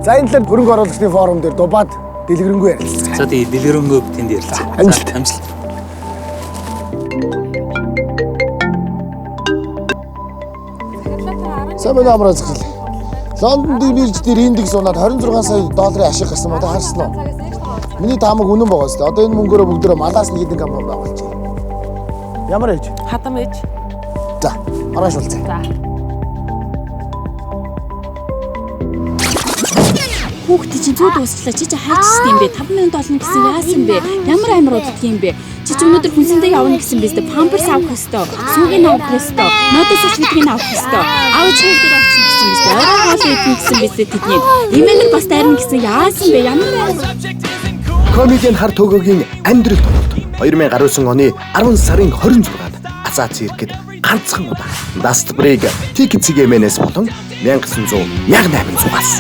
За энэ талаар хөрөнгө оруулагчдын форум дээр дубаад дэлгэрэнгүй ярилцлаа. За тий дэлгэрэнгүй тэнд ярилцлаа. Амжилт. Самбай амраа згэл. Лондон бирж дээр индекс унаад 26 сая долларын ашиг гарсан ба харсан уу? Миний таамаг үнэн байгаа шүү дээ. Одоо энэ мөнгөөрөө бүгдөө малаас нэг хэдэн компани байгуулчих. Ямар ээж? Хатам ээж. За, маргааш уулзъя. За. Хүүхдээ чи зүү дуусчлаа. Чи хайчсан юм бэ? 5 минут олон гэсэн яасан бэ? Ямар амир уддаг юм бэ? Чи өнөөдөр хүнсэндээ явна гэсэн биз дээ. Памперс авах ёстой. Сүүгийг авах ёстой. Нотос ах гэдгийг авах ёстой. Аав чи дээр авчих гэсэн биз дээ. Орой хоол идэх гэсэн биз дээ тэдний. Имэйлэр бас дайрна гэсэн яасан бэ? Ямар амир. Комедийн хар төгөөгийн амьдрал тоглолт 2019 оны 10 сарын 26-нд Азаа циркэд ганцхан удаа Last Break Ticket-ийн болон 1988 зугаас